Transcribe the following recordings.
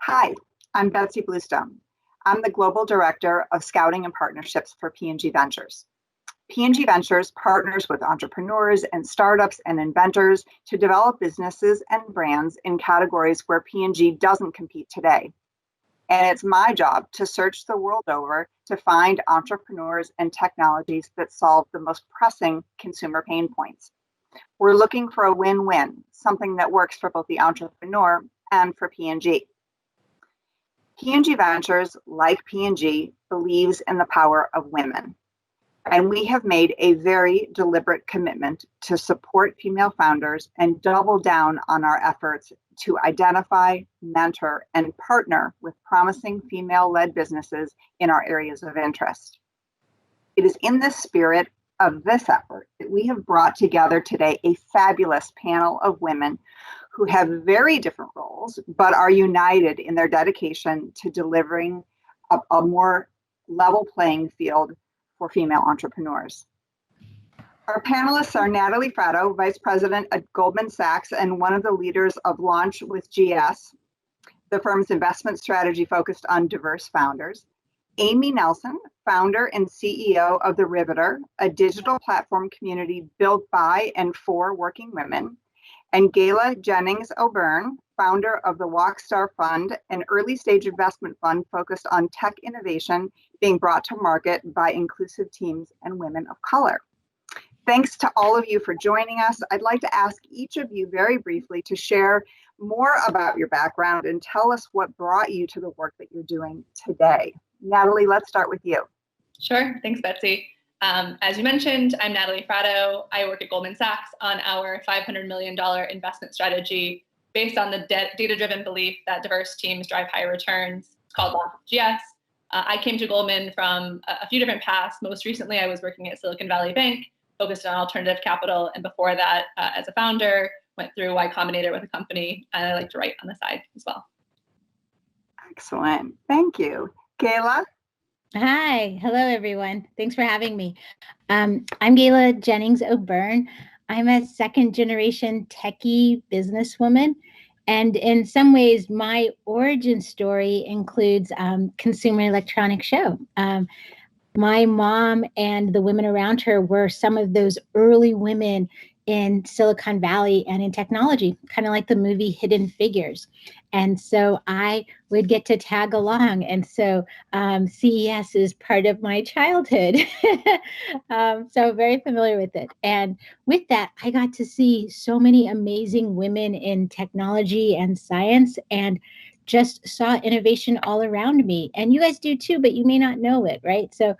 Hi, I'm Betsy Bluestone. I'm the Global Director of Scouting and Partnerships for P&G Ventures. P&G Ventures partners with entrepreneurs and startups and inventors to develop businesses and brands in categories where P&G doesn't compete today. And it's my job to search the world over to find entrepreneurs and technologies that solve the most pressing consumer pain points. We're looking for a win-win, something that works for both the entrepreneur and for P&G. P&G Ventures, like P&G, believes in the power of women. And we have made a very deliberate commitment to support female founders and double down on our efforts to identify, mentor, and partner with promising female-led businesses in our areas of interest. It is in the spirit of this effort that we have brought together today a fabulous panel of women who have very different roles, but are united in their dedication to delivering a more level playing field for female entrepreneurs. Our panelists are Natalie Fratto, Vice President at Goldman Sachs and one of the leaders of Launch with GS, the firm's investment strategy focused on diverse founders. Amy Nelson, founder and CEO of The Riveter, a digital platform community built by and for working women. And Gayle Jennings O'Byrne, founder of the Walkstar Fund, an early stage investment fund focused on tech innovation being brought to market by inclusive teams and women of color. Thanks to all of you for joining us. I'd like to ask each of you very briefly to share more about your background and tell us what brought you to the work that you're doing today. Natalie, let's start with you. Sure. Thanks, Betsy. As you mentioned, I'm Natalie Fratto. I work at Goldman Sachs on our $500 million investment strategy based on the data-driven belief that diverse teams drive higher returns. It's called Launch with GS. I came to Goldman from a few different paths. Most recently, I was working at Silicon Valley Bank, focused on alternative capital. And before that, as a founder, went through Y Combinator with a company, and I like to write on the side as well. Excellent. Thank you. Gayle? Hi. Hello, everyone. Thanks for having me. I'm Gayle Jennings O'Byrne. I'm a second generation techie businesswoman. And in some ways, my origin story includes Consumer Electronics Show. My mom and the women around her were some of those early women in Silicon Valley and in technology, kind of like the movie Hidden Figures. And so I would get to tag along. And so CES is part of my childhood. So very familiar with it. And with that, I got to see so many amazing women in technology and science and just saw innovation all around me. And you guys do too, but you may not know it, right? So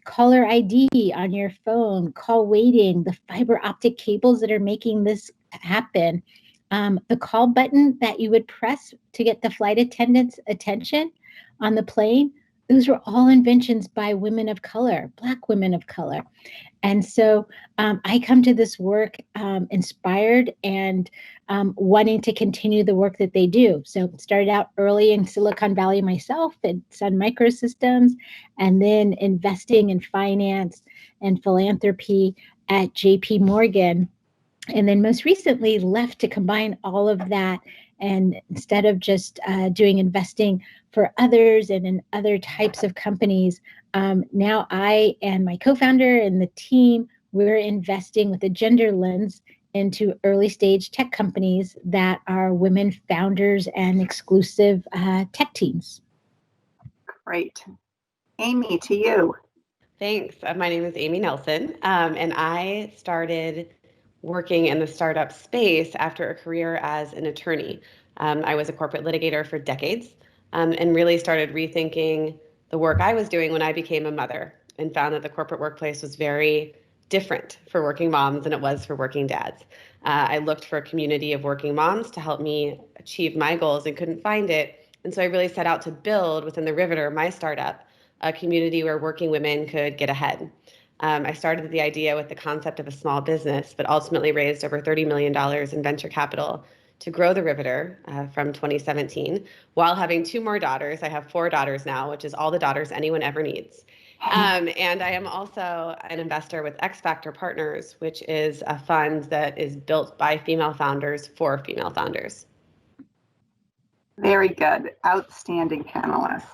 caller ID on your phone, call waiting, the fiber optic cables that are making this happen, the call button that you would press to get the flight attendant's attention on the plane. Those were all inventions by women of color, Black women of color. And so I come to this work inspired and wanting to continue the work that they do. So started out early in Silicon Valley myself at Sun Microsystems, and then investing in finance and philanthropy at JP Morgan. And then most recently left to combine all of that. And instead of just doing investing for others and in other types of companies, now I and my co-founder and the team, we're investing with a gender lens into early stage tech companies that are women founders and exclusive tech teams. Great. Amy, to you. Thanks. My name is Amy Nelson, and I started working in the startup space after a career as an attorney. I was a corporate litigator for decades, and really started rethinking the work I was doing when I became a mother and found that the corporate workplace was very different for working moms than it was for working dads. I looked for a community of working moms to help me achieve my goals and couldn't find it. And so I really set out to build within the Riveter, my startup, a community where working women could get ahead. I started the idea with the concept of a small business, but ultimately raised over $30 million in venture capital to grow the Riveter from 2017 while having two more daughters. I have 4 daughters now, which is all the daughters anyone ever needs. And I am also an investor with X Factor Partners, which is a fund that is built by female founders for female founders. Very good. Outstanding panelists.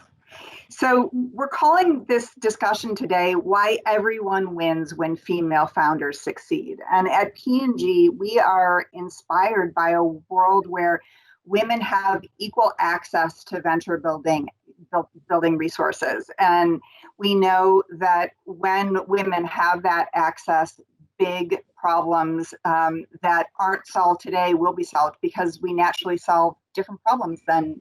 So we're calling this discussion today, Why Everyone Wins When Female Founders Succeed. And at P&G, we are inspired by a world where women have equal access to venture building resources. And we know that when women have that access, big problems that aren't solved today will be solved because we naturally solve different problems than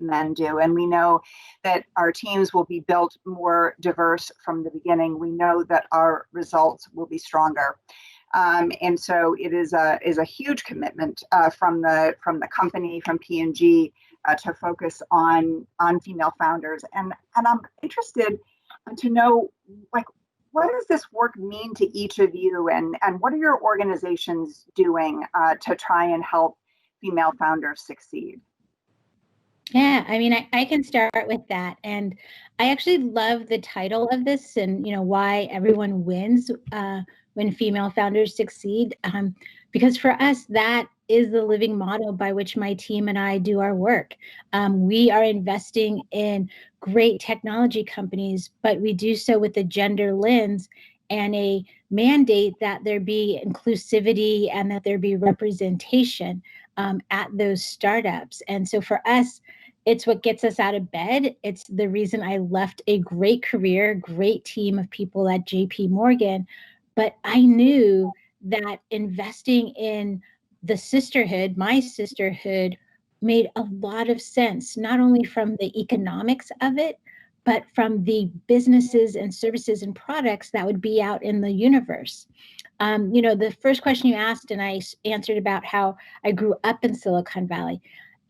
men do. And we know that our teams will be built more diverse from the beginning. We know that our results will be stronger. And so it is a huge commitment from the company, from P&G, to focus on female founders. And I'm interested to know, like, what does this work mean to each of you, and what are your organizations doing to try and help female founders succeed? Yeah, I mean, I can start with that. And I actually love the title of this, and, why everyone wins when female founders succeed. Because for us, that is the living model by which my team and I do our work. We are investing in great technology companies, but we do so with a gender lens and a mandate that there be inclusivity and that there be representation at those startups. And so for us, it's what gets us out of bed. It's the reason I left a great career, great team of people at JP Morgan. But I knew that investing in the sisterhood, my sisterhood, made a lot of sense, not only from the economics of it, but from the businesses and services and products that would be out in the universe. The first question you asked, and I answered about how I grew up in Silicon Valley.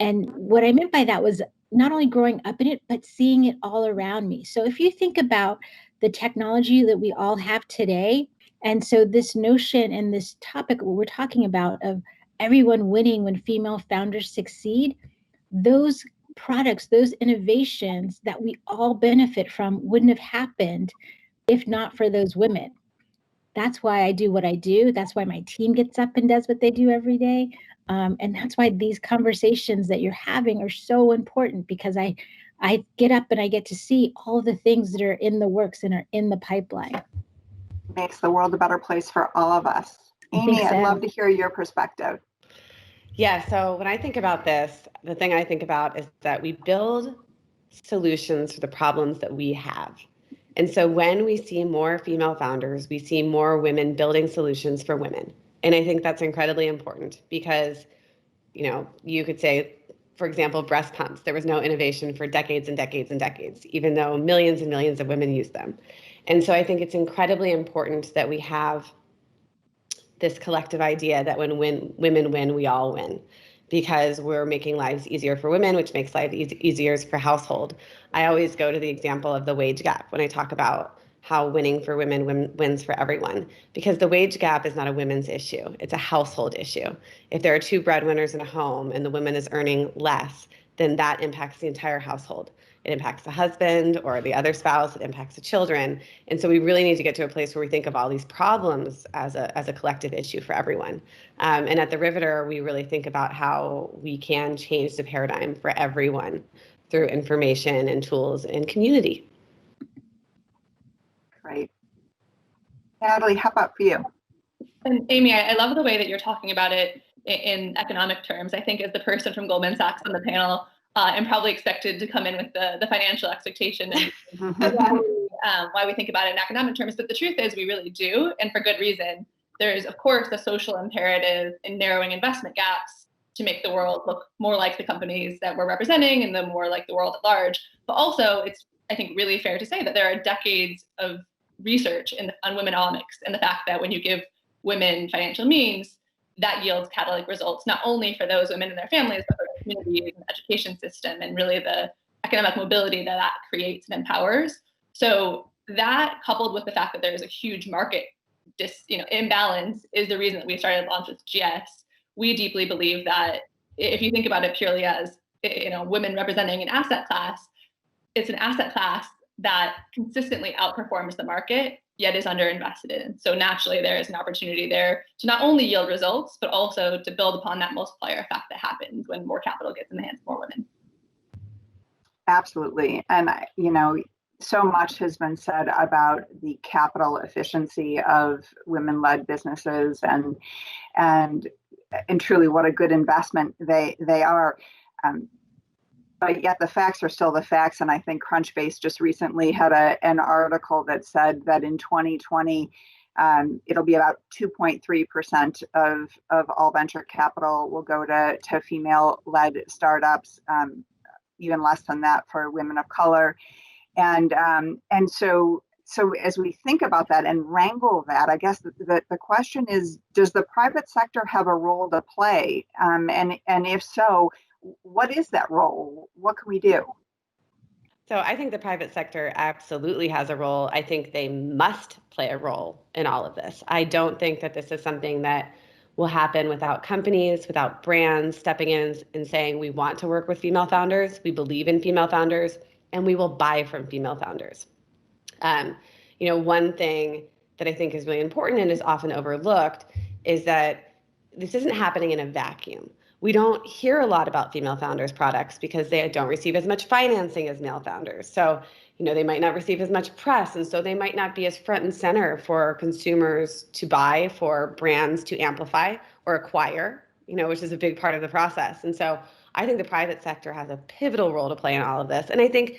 And what I meant by that was not only growing up in it, but seeing it all around me. So if you think about the technology that we all have today, and so this notion and this topic, what we're talking about of everyone winning when female founders succeed, those products, those innovations that we all benefit from wouldn't have happened if not for those women. That's why I do what I do. That's why my team gets up and does what they do every day. And that's why these conversations that you're having are so important, because I get up and I get to see all the things that are in the works and are in the pipeline. Makes the world a better place for all of us. Amy, I'd love to hear your perspective. Yeah, so when I think about this, the thing I think about is that we build solutions for the problems that we have. And so when we see more female founders, we see more women building solutions for women. And I think that's incredibly important because, you could say, for example, breast pumps. There was no innovation for decades and decades and decades, even though millions and millions of women use them. And so I think it's incredibly important that we have this collective idea that when women win, we all win, because we're making lives easier for women, which makes life easier for household. I always go to the example of the wage gap when I talk about how winning for women wins for everyone, because the wage gap is not a women's issue. It's a household issue. If there are two breadwinners in a home and the woman is earning less, then that impacts the entire household. It impacts the husband or the other spouse. It impacts the children. And so we really need to get to a place where we think of all these problems as a collective issue for everyone. And at the Riveter, we really think about how we can change the paradigm for everyone through information and tools and community. Great. Natalie, how about for you? And Amy, I love the way that you're talking about it in economic terms. I think as the person from Goldman Sachs on the panel, I'm probably expected to come in with the financial expectation and why we think about it in economic terms. But the truth is we really do, and for good reason. There's, of course, a social imperative in narrowing investment gaps to make the world look more like the companies that we're representing and the more like the world at large. But also, it's, I think, really fair to say that there are decades of research on womenomics and the fact that when you give women financial means, that yields catalytic results, not only for those women and their families, but for the communities and the education system and really the economic mobility that creates and empowers. So that, coupled with the fact that there's a huge market imbalance, is the reason that we started launch with GS. We deeply believe that if you think about it purely as women representing an asset class, it's an asset class that consistently outperforms the market, yet is underinvested in. So naturally, there is an opportunity there to not only yield results, but also to build upon that multiplier effect that happens when more capital gets in the hands of more women. Absolutely. And, so much has been said about the capital efficiency of women-led businesses and truly what a good investment they are. But yet the facts are still the facts. And I think Crunchbase just recently had an article that said that in 2020, it'll be about 2.3% of all venture capital will go to female-led startups, even less than that for women of color. And so as we think about that and wrangle that, I guess the question is, does the private sector have a role to play? And if so, what is that role? What can we do? So I think the private sector absolutely has a role. I think they must play a role in all of this. I don't think that this is something that will happen without companies, without brands stepping in and saying, we want to work with female founders, we believe in female founders, and we will buy from female founders. One thing that I think is really important and is often overlooked is that this isn't happening in a vacuum. We don't hear a lot about female founders products because they don't receive as much financing as male founders. So, they might not receive as much press, and so they might not be as front and center for consumers to buy, for brands to amplify or acquire, which is a big part of the process. And so I think the private sector has a pivotal role to play in all of this. And I think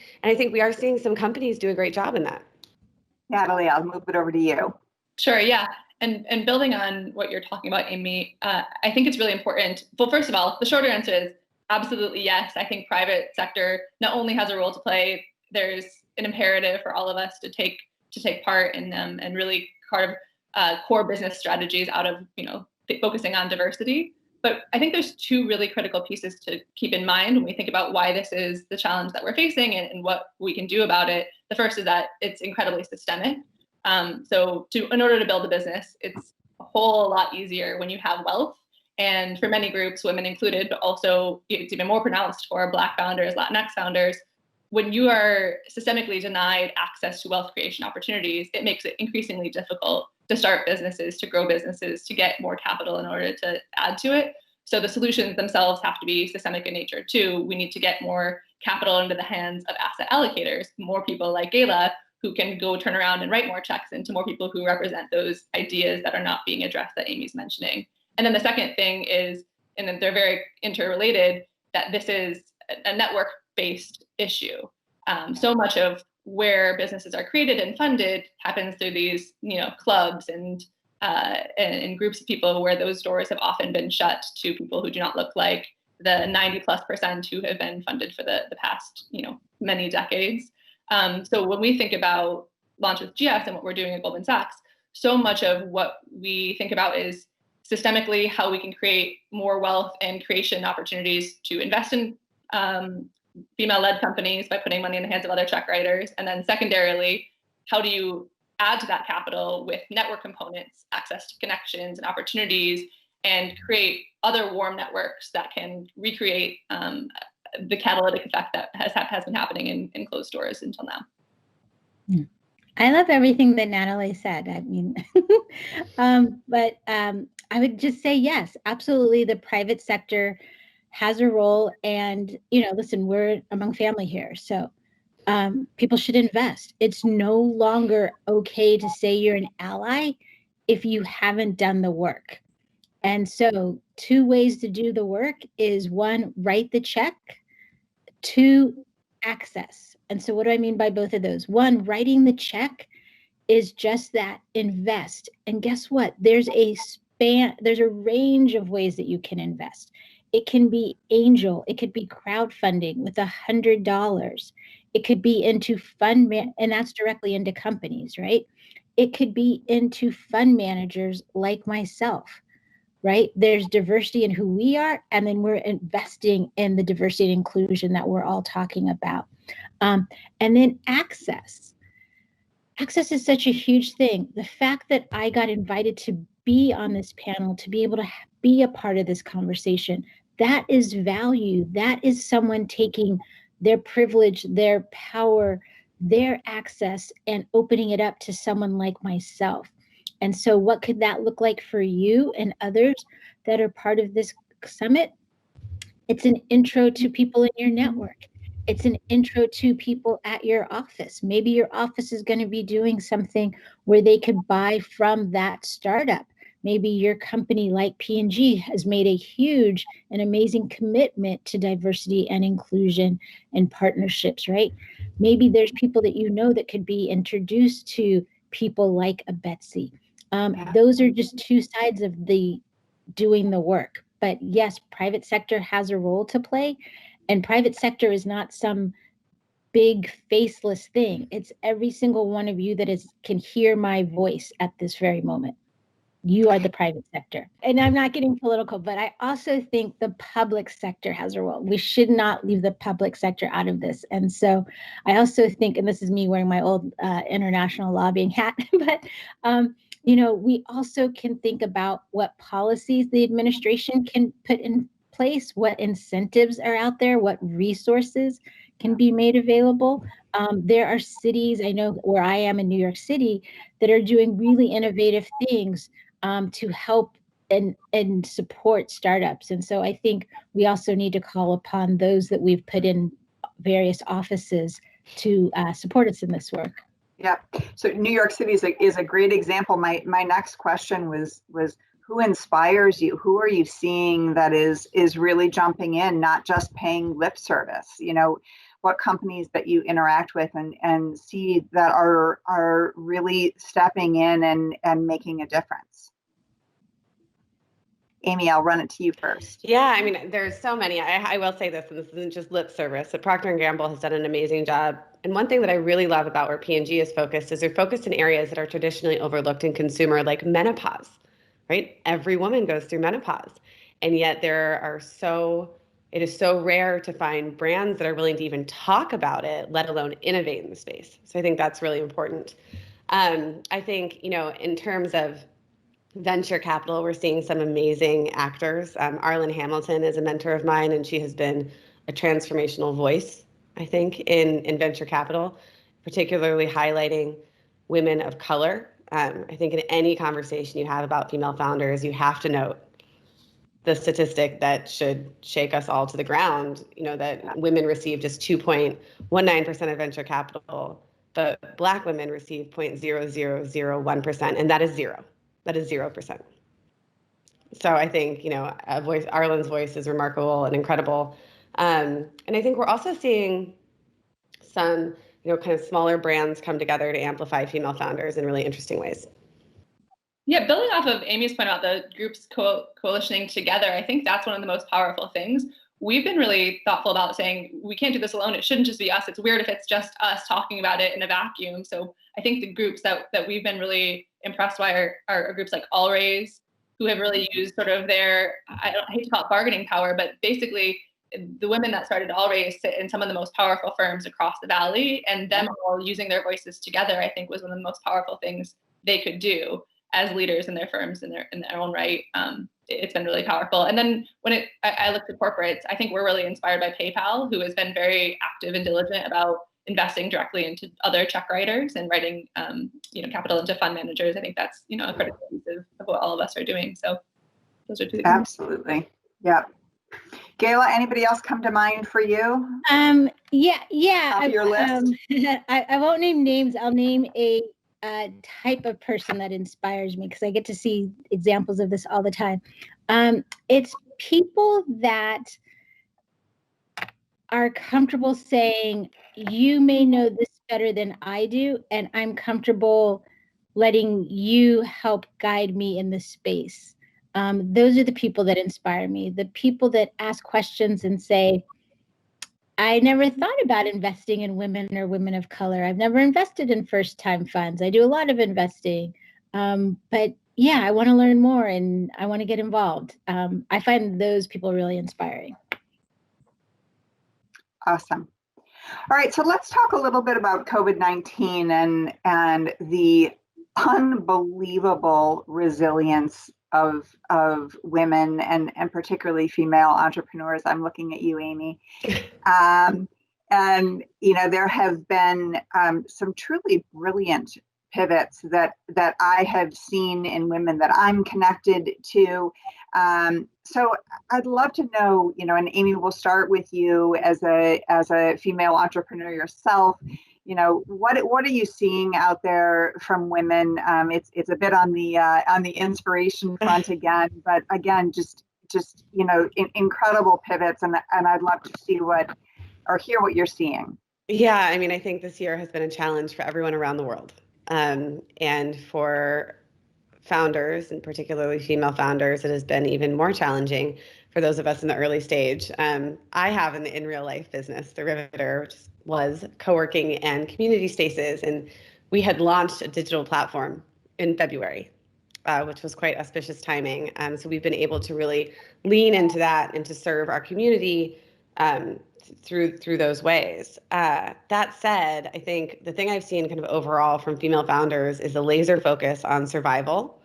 we are seeing some companies do a great job in that. Natalie, I'll move it over to you. Sure, yeah. And building on what you're talking about, Amy, I think it's really important. Well, first of all, the shorter answer is absolutely yes. I think private sector not only has a role to play, there's an imperative for all of us to take part in them and really carve core business strategies out of focusing on diversity. But I think there's two really critical pieces to keep in mind when we think about why this is the challenge that we're facing and what we can do about it. The first is that it's incredibly systemic. So in order to build a business, it's a whole lot easier when you have wealth. And for many groups, women included, but also it's even more pronounced for Black founders, Latinx founders. When you are systemically denied access to wealth creation opportunities, it makes it increasingly difficult to start businesses, to grow businesses, to get more capital in order to add to it. So the solutions themselves have to be systemic in nature too. We need to get more capital into the hands of asset allocators, more people like Gayle who can go turn around and write more checks into more people who represent those ideas that are not being addressed that Amy's mentioning. And then the second thing is, and then they're very interrelated, that this is a network-based issue. So much of where businesses are created and funded happens through these, clubs and groups of people where those doors have often been shut to people who do not look like the 90+% who have been funded for the past, many decades. So when we think about Launch with GS and what we're doing at Goldman Sachs, so much of what we think about is systemically how we can create more wealth and creation opportunities to invest in female-led companies by putting money in the hands of other check writers. And then secondarily, how do you add to that capital with network components, access to connections and opportunities, and create other warm networks that can recreate the catalytic effect that has been happening in closed doors until now. I love everything that Natalie said. I mean, but I would just say, yes, absolutely. The private sector has a role, and, listen, we're among family here. So people should invest. It's no longer okay to say you're an ally if you haven't done the work. And so 2 ways to do the work is 1, write the check, 2, access. And so what do I mean by both of those? 1, writing the check is just that, invest. And guess what? There's a range of ways that you can invest. It can be angel, it could be crowdfunding with $100. It could be into fund and that's directly into companies, right? It could be into fund managers like myself, right? There's diversity in who we are, and then we're investing in the diversity and inclusion that we're all talking about. And then access. Access is such a huge thing. The fact that I got invited to be on this panel, to be able to be a part of this conversation, that is value. That is someone taking their privilege, their power, their access, and opening it up to someone like myself. And so what could that look like for you and others that are part of this summit? It's an intro to people in your network. It's an intro to people at your office. Maybe your office is going to be doing something where they could buy from that startup. Maybe your company like P&G has made a huge and amazing commitment to diversity and inclusion and partnerships, right? Maybe there's people that you know that could be introduced to people like a Betsy. Those are just two sides of the doing the work. But yes, private sector has a role to play, and private sector is not some big faceless thing. It's every single one of you that can hear my voice at this very moment. You are the private sector. And I'm not getting political, but I also think the public sector has a role. We should not leave the public sector out of this. And so I also think, and this is me wearing my old international lobbying hat, but we also can think about what policies the administration can put in place, what incentives are out there, what resources can be made available. There are cities, I know where I am in New York City, that are doing really innovative things to help and support startups. And so I think we also need to call upon those that we've put in various offices to support us in this work. Yeah. So New York City is a great example. My next question was who inspires you? Who are you seeing that is really jumping in, not just paying lip service? What companies that you interact with and see that are really stepping in and making a difference? Amy, I'll run it to you first. Yeah, I mean, there's so many. I will say this, and this isn't just lip service, but Procter & Gamble has done an amazing job. And one thing that I really love about where P&G is focused is they're focused in areas that are traditionally overlooked in consumer, like menopause, right? Every woman goes through menopause. And yet it is so rare to find brands that are willing to even talk about it, let alone innovate in the space. So I think that's really important. I think, in terms of venture capital, we're seeing some amazing actors. Arlen Hamilton is a mentor of mine, and she has been a transformational voice, I think, in venture capital, particularly highlighting women of color. I think in any conversation you have about female founders, you have to note the statistic that should shake us all to the ground, that women receive just 2.19% of venture capital, but Black women receive 0.0001%, and that is zero. That is 0%. So I think, Arlen's voice is remarkable and incredible. And I think we're also seeing some, kind of smaller brands come together to amplify female founders in really interesting ways. Yeah, building off of Amy's point about the groups coalitioning together, I think that's one of the most powerful things. We've been really thoughtful about saying we can't do this alone. It shouldn't just be us. It's weird if it's just us talking about it in a vacuum. So I think the groups that we've been really impressed by are groups like All Raise, who have really used sort of their, I hate to call it bargaining power, but basically the women that started All Raise sit in some of the most powerful firms across the valley, and them all using their voices together, I think, was one of the most powerful things they could do as leaders in their firms in their own right. It's been really powerful. And then when I look at corporates, I think we're really inspired by PayPal, who has been very active and diligent about investing directly into other check writers and writing capital into fund managers. I think that's a critical piece of what all of us are doing. So those are two things. Absolutely. Yeah. Gayla, anybody else come to mind for you? Yeah. Top of your list? I won't name names. I'll name a type of person that inspires me, because I get to see examples of this all the time. It's people that are comfortable saying, you may know this better than I do, and I'm comfortable letting you help guide me in this space. Those are the people that inspire me, the people that ask questions and say, I never thought about investing in women or women of color. I've never invested in first-time funds. I do a lot of investing. But yeah, I want to learn more and I want to get involved. I find those people really inspiring. Awesome. All right, so let's talk a little bit about COVID-19 and the unbelievable resilience of women and particularly female entrepreneurs. I'm looking at you, Amy. And there have been some truly brilliant pivots that I have seen in women that I'm connected to. So I'd love to know, and Amy, we'll start with you as a female entrepreneur yourself. What are you seeing out there from women? It's a bit on the inspiration front again, but again, just incredible pivots, and I'd love to see hear what you're seeing. Yeah, I mean, I think this year has been a challenge for everyone around the world, and for founders, and particularly female founders, it has been even more challenging for those of us in the early stage. I have in real life business, The Riveter, which was co-working and community spaces, and we had launched a digital platform in February, which was quite auspicious timing. So we've been able to really lean into that and to serve our community through those ways. That said, I think the thing I've seen kind of overall from female founders is a laser focus on survival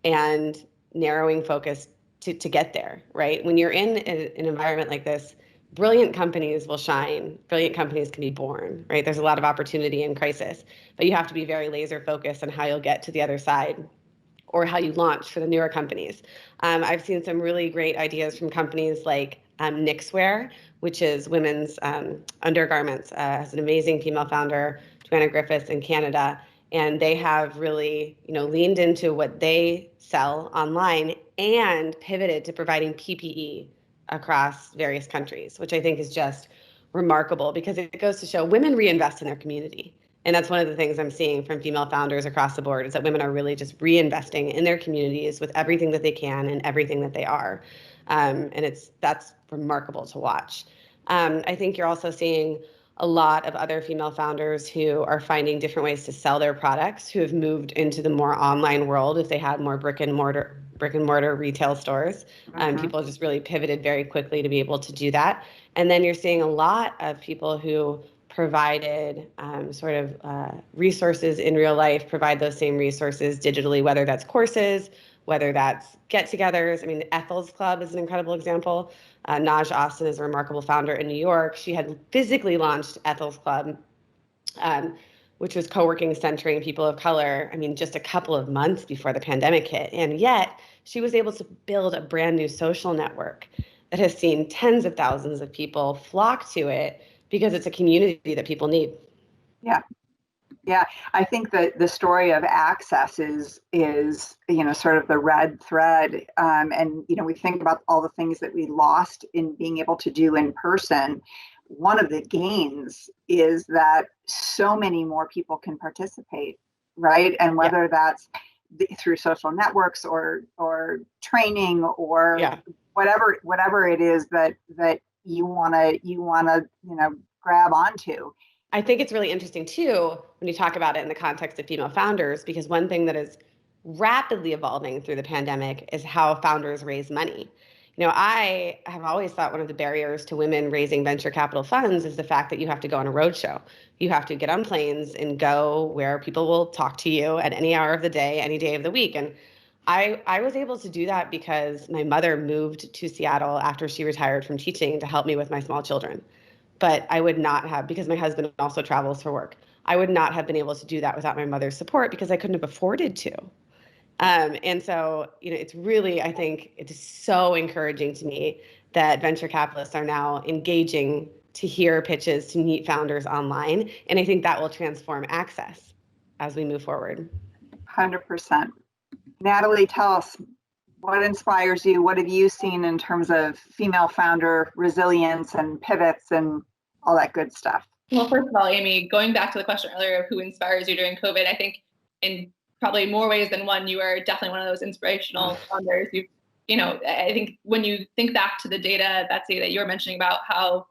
and narrowing focus to get there, right? When you're in an environment like this, brilliant companies will shine. Brilliant companies can be born, right? There's a lot of opportunity in crisis, but you have to be very laser focused on how you'll get to the other side, or how you launch for the newer companies. I've seen some really great ideas from companies like Knixwear, which is women's undergarments, has an amazing female founder, Joanna Griffiths in Canada, and they have really, leaned into what they sell online and pivoted to providing PPE across various countries, which I think is just remarkable because it goes to show women reinvest in their community. And that's one of the things I'm seeing from female founders across the board, is that women are really just reinvesting in their communities with everything that they can and everything that they are. And that's remarkable to watch. I think you're also seeing a lot of other female founders who are finding different ways to sell their products, who have moved into the more online world if they had more brick and mortar retail stores. People just really pivoted very quickly to be able to do that. And then you're seeing a lot of people who provided resources in real life, provide those same resources digitally, whether that's courses, whether that's get-togethers. I mean, Ethel's Club is an incredible example. Naj Austin is a remarkable founder in New York. She had physically launched Ethel's Club, which was co-working centering people of color, just a couple of months before the pandemic hit. And yet she was able to build a brand new social network that has seen tens of thousands of people flock to it because it's a community that people need. Yeah, I think that the story of access is sort of the red thread, and we think about all the things that we lost in being able to do in person. One of the gains is that so many more people can participate, right? And whether that's through social networks or training or whatever it is that you wanna grab onto. I think it's really interesting too when you talk about it in the context of female founders, because one thing that is rapidly evolving through the pandemic is how founders raise money. I have always thought one of the barriers to women raising venture capital funds is the fact that you have to go on a roadshow. You have to get on planes and go where people will talk to you at any hour of the day, any day of the week. And I was able to do that because my mother moved to Seattle after she retired from teaching to help me with my small children. But I would not have, because my husband also travels for work, I would not have been able to do that without my mother's support because I couldn't have afforded to. And so, it's really, I think it is so encouraging to me that venture capitalists are now engaging to hear pitches, to meet founders online. And I think that will transform access as we move forward. 100%. Natalie, tell us, what inspires you? What have you seen in terms of female founder resilience and pivots and all that good stuff? Well, first of all, Amy, going back to the question earlier of who inspires you during COVID, I think in probably more ways than one, you are definitely one of those inspirational founders. I think when you think back to the data, Betsy, that you were mentioning about how,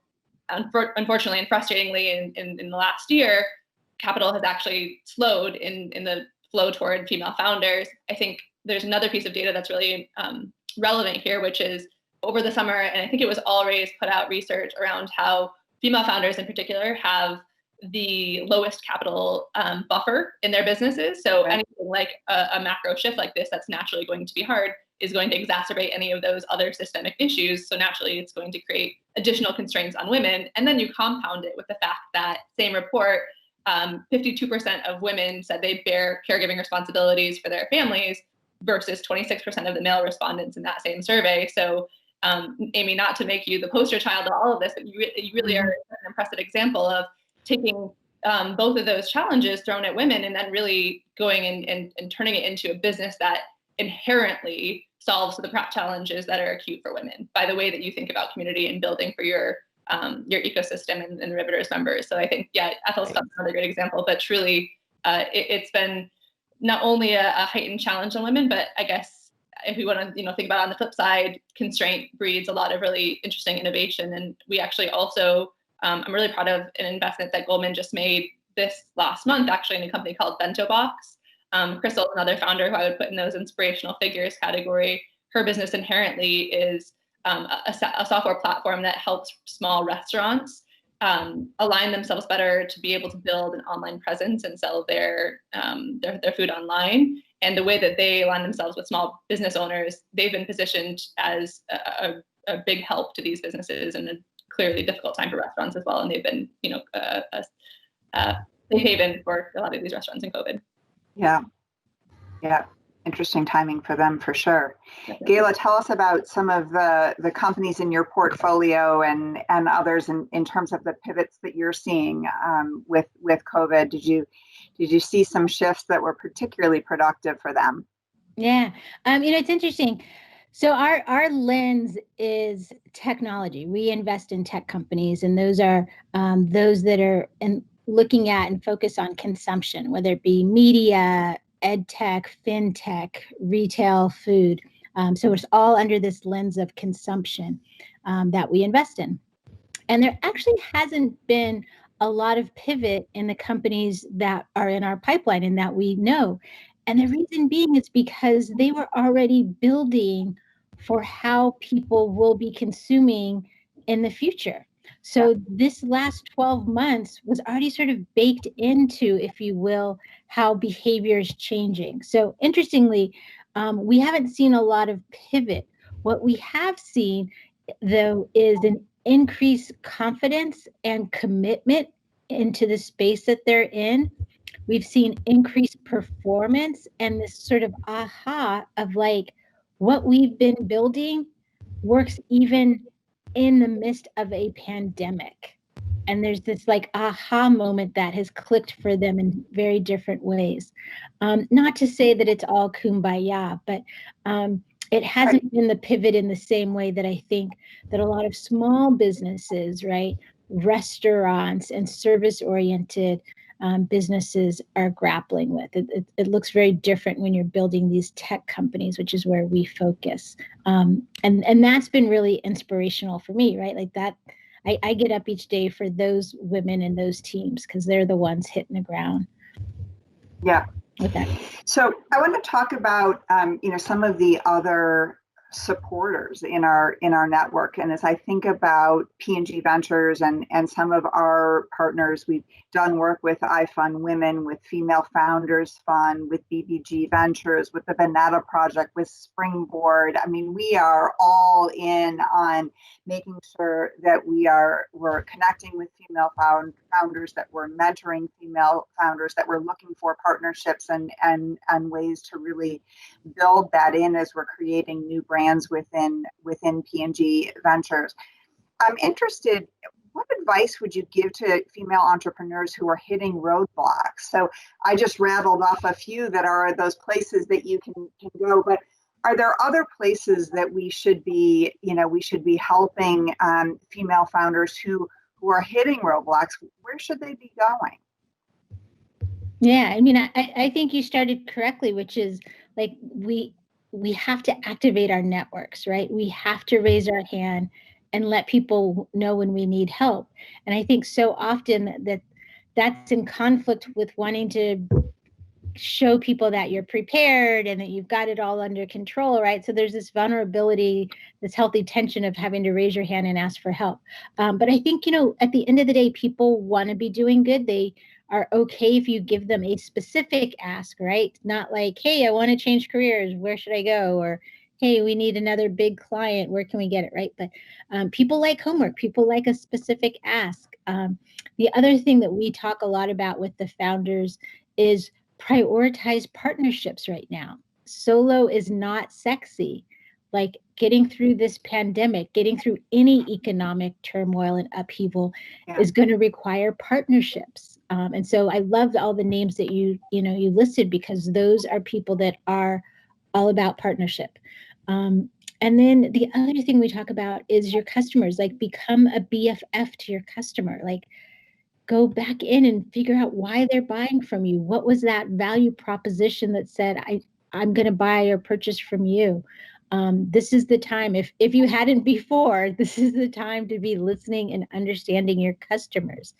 unfortunately and frustratingly, in the last year, capital has actually slowed in the flow toward female founders. I think there's another piece of data that's really relevant here, which is over the summer, and I think it was All Raise put out research around how female founders in particular have the lowest capital buffer in their businesses. So anything like a macro shift like this that's naturally going to be hard is going to exacerbate any of those other systemic issues. So naturally, it's going to create additional constraints on women. And then you compound it with the fact that same report, 52% of women said they bear caregiving responsibilities for their families versus 26% of the male respondents in that same survey. So, Amy, not to make you the poster child of all of this, but you really are an impressive example of taking both of those challenges thrown at women and then really going and turning it into a business that inherently solves the challenges that are acute for women by the way that you think about community and building for your ecosystem and Riveters members. So I think, Ethel's another great example, but truly it's been not only a heightened challenge on women, but I guess if we want to, think about it on the flip side, constraint breeds a lot of really interesting innovation. And we actually also, I'm really proud of an investment that Goldman just made this last month, actually, in a company called Bento Box. Crystal, another founder who I would put in those inspirational figures category. Her business inherently is a software platform that helps small restaurants align themselves better to be able to build an online presence and sell their food online. And the way that they align themselves with small business owners, they've been positioned as a big help to these businesses in a clearly difficult time for restaurants as well. And they've been, a safe haven for a lot of these restaurants in COVID. Yeah. Interesting timing for them for sure. Gayle, tell us about some of the companies in your portfolio and others in terms of the pivots that you're seeing with COVID. Did you see some shifts that were particularly productive for them? Yeah, it's interesting. So our lens is technology. We invest in tech companies, and those are those that are looking at and focus on consumption, whether it be media, ed tech, fintech, retail, food. So it's all under this lens of consumption that we invest in. And there actually hasn't been a lot of pivot in the companies that are in our pipeline and that we know. And the reason being is because they were already building for how people will be consuming in the future. So this last 12 months was already sort of baked into, if you will, how behavior is changing. So interestingly, we haven't seen a lot of pivot. What we have seen, though, is an increased confidence and commitment into the space that they're in. We've seen increased performance and this sort of aha of like what we've been building works even in the midst of a pandemic. And there's this like aha moment that has clicked for them in very different ways. Not to say that it's all kumbaya, but it hasn't been the pivot in the same way that I think that a lot of small businesses, right, restaurants and service-oriented businesses are grappling with. It looks very different when you're building these tech companies, which is where we focus. And that's been really inspirational for me, right? Like that, I get up each day for those women and those teams because they're the ones hitting the ground. Yeah. Okay. So I want to talk about, some of the other supporters in our network. And as I think about P&G Ventures and some of our partners, we've done work with iFund Women, with Female Founders Fund, with BBG Ventures, with the Banana Project, with Springboard. I mean, we are all in on making sure that we're connecting with female founders, that we're mentoring female founders, that we're looking for partnerships and ways to really build that in as we're creating new brands within P&G Ventures. I'm interested, what advice would you give to female entrepreneurs who are hitting roadblocks? So I just rattled off a few that are those places that you can go, but are there other places that we should be helping female founders who are hitting roadblocks? Where should they be going? Yeah, I mean, I think you started correctly, which is like we have to activate our networks, right? We have to raise our hand and let people know when we need help. And I think so often that's in conflict with wanting to show people that you're prepared and that you've got it all under control, right? So there's this vulnerability, this healthy tension of having to raise your hand and ask for help. But I think, at the end of the day, people want to be doing good. They are okay if you give them a specific ask, right? Not like, hey, I want to change careers. Where should I go? Or, hey, we need another big client. Where can we get it? Right. But people like homework. People like a specific ask. The other thing that we talk a lot about with the founders is prioritize partnerships right now. Solo is not sexy. Like getting through this pandemic, getting through any economic turmoil and upheaval is going to require partnerships. And so I loved all the names that you listed, because those are people that are all about partnership. And then the other thing we talk about is your customers. Like, become a BFF to your customer. Like, go back in and figure out why they're buying from you. What was that value proposition that said, I'm going to buy or purchase from you? This is the time, if you hadn't before, this is the time to be listening and understanding your customers.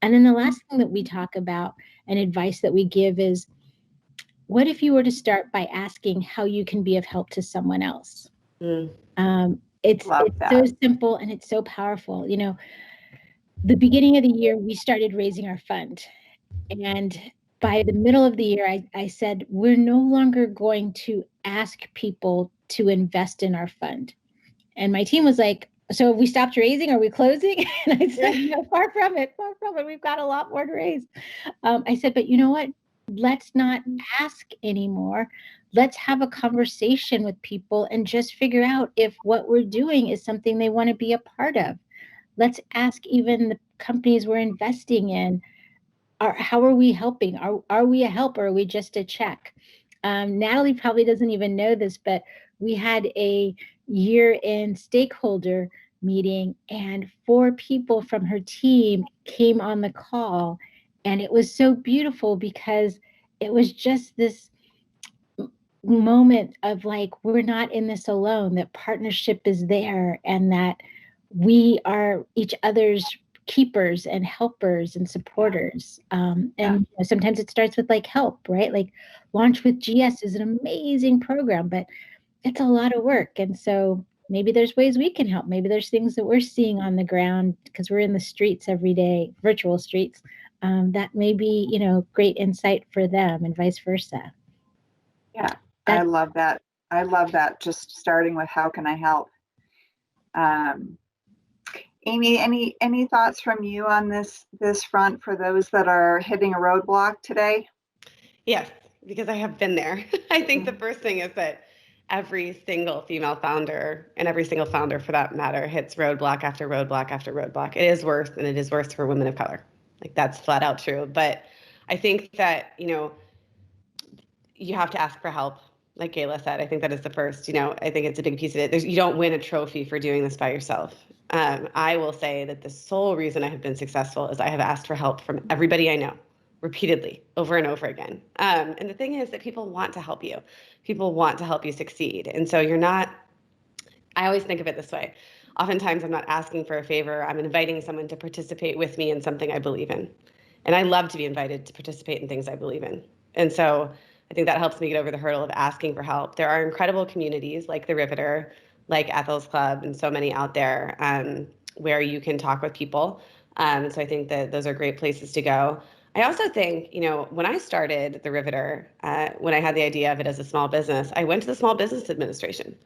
And then the last thing that we talk about and advice that we give is, what if you were to start by asking how you can be of help to someone else? It's so simple and it's so powerful. You know, the beginning of the year, we started raising our fund. And by the middle of the year, I said, we're no longer going to ask people to invest in our fund. And my team was like, so have we stopped raising? Are we closing? And I said, no, far from it. We've got a lot more to raise. I said, but you know what? Let's not ask anymore. Let's have a conversation with people and just figure out if what we're doing is something they want to be a part of. Let's ask even the companies we're investing in, how are we helping? Are we a help, or are we just a check? Natalie probably doesn't even know this, but we had a year-end stakeholder meeting, and 4 people from her team came on the call. And it was so beautiful, because it was just this moment of like, we're not in this alone, that partnership is there, and that we are each other's keepers and helpers and supporters. Sometimes it starts with like help, right? Like Launch with GS is an amazing program, but it's a lot of work. And so maybe there's ways we can help. Maybe there's things that we're seeing on the ground, because we're in the streets every day, virtual streets, that may be, great insight for them, and vice versa. Yeah, I love that. I love that. Just starting with how can I help? Amy, any thoughts from you on this front for those that are hitting a roadblock today? Yes, because I have been there. I think the first thing is that every single female founder, and every single founder for that matter, hits roadblock after roadblock after roadblock. It is worse, and it is worse for women of color. Like, that's flat out true. But I think that, you have to ask for help. Like Gayla said, I think that is the first, I think it's a big piece of it. You don't win a trophy for doing this by yourself. I will say that the sole reason I have been successful is I have asked for help from everybody I know, repeatedly, over and over again. And the thing is that people want to help you. People want to help you succeed. And so I always think of it this way. Oftentimes I'm not asking for a favor. I'm inviting someone to participate with me in something I believe in. And I love to be invited to participate in things I believe in. And so I think that helps me get over the hurdle of asking for help. There are incredible communities like the Riveter, like Ethel's Club, and so many out there where you can talk with people. So I think that those are great places to go. I also think, when I started the Riveter, when I had the idea of it as a small business, I went to the Small Business Administration.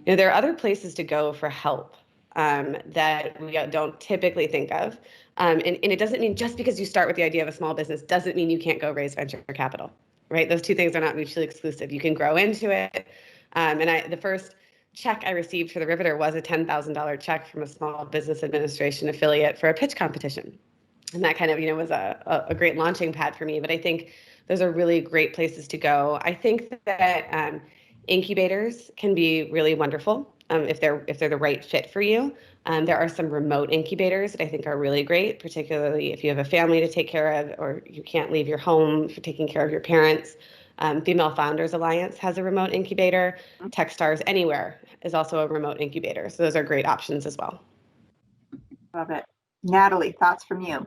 There are other places to go for help that we don't typically think of. And it doesn't mean just because you start with the idea of a small business doesn't mean you can't go raise venture capital, right? Those two things are not mutually exclusive. You can grow into it. The first check I received for the Riveter was a $10,000 check from a Small Business Administration affiliate for a pitch competition. And that kind of, was a great launching pad for me. But I think those are really great places to go. I think that incubators can be really wonderful if they're the right fit for you. There are some remote incubators that I think are really great, particularly if you have a family to take care of, or you can't leave your home for taking care of your parents. Female Founders Alliance has a remote incubator. Techstars Anywhere is also a remote incubator. So those are great options as well. Love it. Natalie, thoughts from you?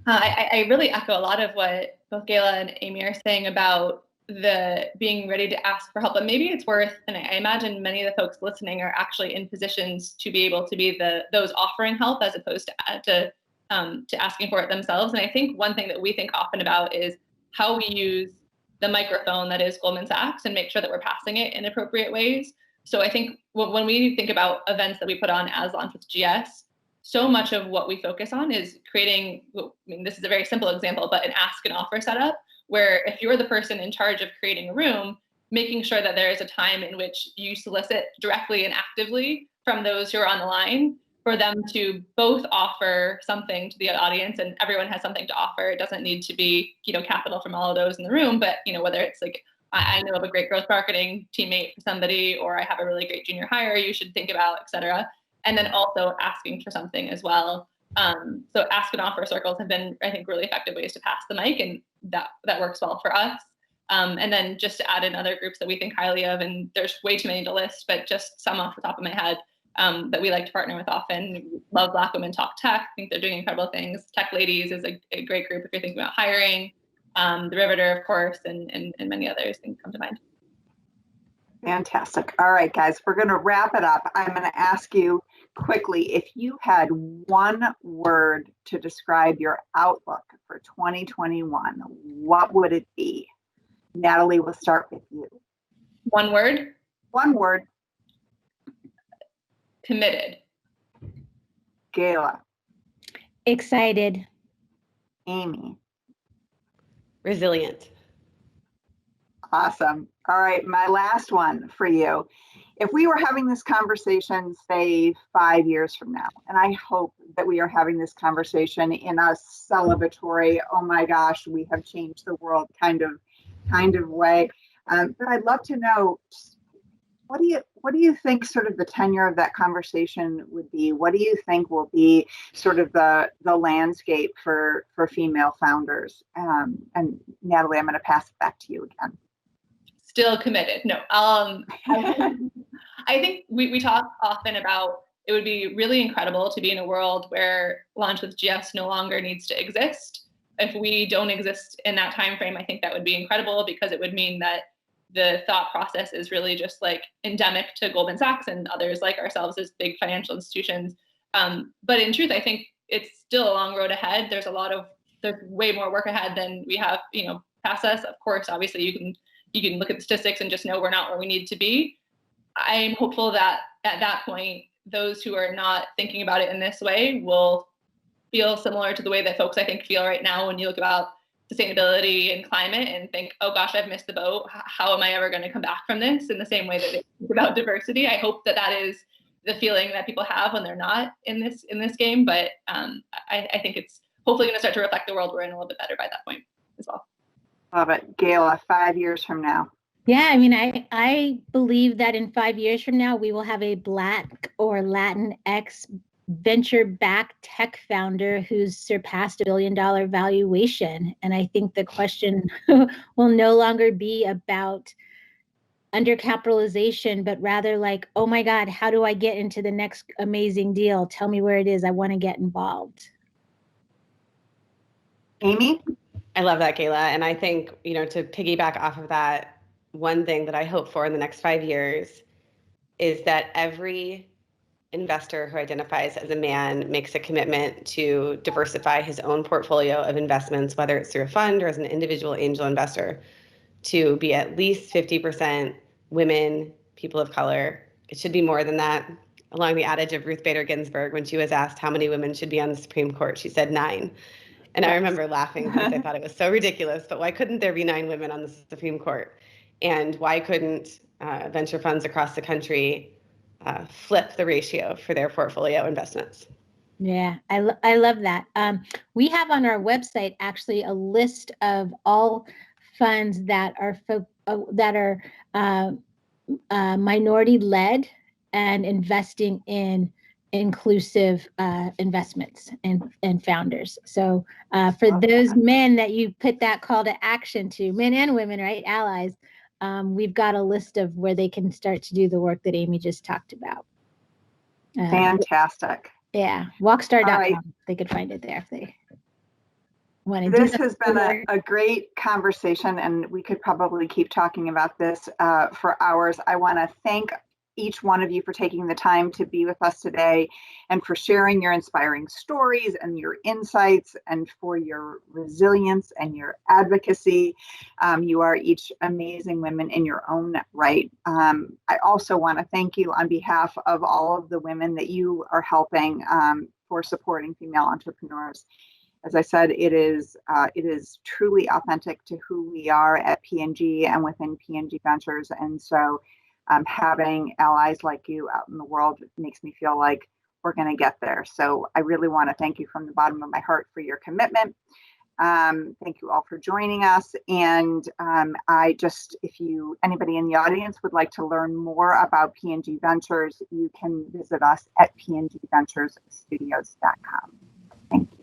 I really echo a lot of what both Gayla and Amy are saying about the being ready to ask for help. But maybe it's worth, and I imagine many of the folks listening are actually in positions to be able to be those offering help as opposed to asking for it themselves. And I think one thing that we think often about is how we use the microphone that is Goldman Sachs and make sure that we're passing it in appropriate ways. So I think when we think about events that we put on as Launch with GS, so much of what we focus on is creating, I mean, this is a very simple example, but an ask and offer setup, where if you're the person in charge of creating a room, making sure that there is a time in which you solicit directly and actively from those who are on the line for them to both offer something to the audience, and everyone has something to offer. It doesn't need to be, capital from all of those in the room, but, whether it's like, I know of a great growth marketing teammate for somebody, or I have a really great junior hire you should think about, et cetera. And then also asking for something as well. So ask and offer circles have been, I think, really effective ways to pass the mic, and that works well for us. And then just to add in other groups that we think highly of, and there's way too many to list, but just some off the top of my head that we like to partner with often. Love Black Women Talk Tech. I think they're doing incredible things. Tech Ladies is a great group if you're thinking about hiring. The Riveter, of course, and many others things come to mind. Fantastic. All right, guys, we're going to wrap it up. I'm going to ask you quickly, if you had one word to describe your outlook for 2021, what would it be? Natalie, we'll start with you. One word? One word. Committed. Gayla. Excited. Amy. Resilient. Awesome. All right, my last one for you. If we were having this conversation, say 5 years from now, and I hope that we are having this conversation in a celebratory, oh my gosh, we have changed the world kind of way. But I'd love to know, what do you think sort of the tenure of that conversation would be? What do you think will be sort of the landscape for female founders? And Natalie, I'm going to pass it back to you again. Still committed. No. I think we talk often about it would be really incredible to be in a world where Launch with GS no longer needs to exist. If we don't exist in that time frame, I think that would be incredible, because it would mean that the thought process is really just like endemic to Goldman Sachs and others like ourselves as big financial institutions. But in truth, I think it's still a long road ahead. There's way more work ahead than we have, past us. Of course, obviously you can look at the statistics and just know we're not where we need to be. I'm hopeful that at that point, those who are not thinking about it in this way will feel similar to the way that folks, I think, feel right now when you look about sustainability and climate and think, oh gosh, I've missed the boat. How am I ever going to come back from this? In the same way that they think about diversity. I hope that is the feeling that people have when they're not in this game. But I think it's hopefully going to start to reflect the world we're in a little bit better by that point as well. Love it. Gayle, 5 years from now. Yeah, I mean, I believe that in 5 years from now, we will have a Black or Latinx venture-backed tech founder who's surpassed $1 billion valuation. And I think the question will no longer be about undercapitalization, but rather like, oh my God, how do I get into the next amazing deal? Tell me where it is. I want to get involved. Amy? I love that, Gayle. And I think, to piggyback off of that, one thing that I hope for in the next 5 years is that every investor who identifies as a man makes a commitment to diversify his own portfolio of investments, whether it's through a fund or as an individual angel investor, to be at least 50% women, people of color. It should be more than that. Along the adage of Ruth Bader Ginsburg, when she was asked how many women should be on the Supreme Court, she said 9. And I remember laughing because I thought it was so ridiculous, but why couldn't there be 9 women on the Supreme Court? And why couldn't venture funds across the country flip the ratio for their portfolio investments? Yeah, I love that. We have on our website actually a list of all funds that are minority led and investing in inclusive investments and founders. So for those men that you put that call to action to, men and women, right, allies, we've got a list of where they can start to do the work that Amy just talked about. Fantastic. Yeah, walkstar.com. Right. They could find it there if they want to. This has been a great conversation, and we could probably keep talking about this for hours. I want to thank each one of you for taking the time to be with us today and for sharing your inspiring stories and your insights and for your resilience and your advocacy. You are each amazing women in your own right. I also want to thank you on behalf of all of the women that you are helping for supporting female entrepreneurs. As I said, it is truly authentic to who we are at P&G and within P&G Ventures. And so having allies like you out in the world makes me feel like we're going to get there. So I really want to thank you from the bottom of my heart for your commitment. Thank you all for joining us. And if anybody in the audience would like to learn more about P&G Ventures, you can visit us at pngventuresstudios.com. Thank you.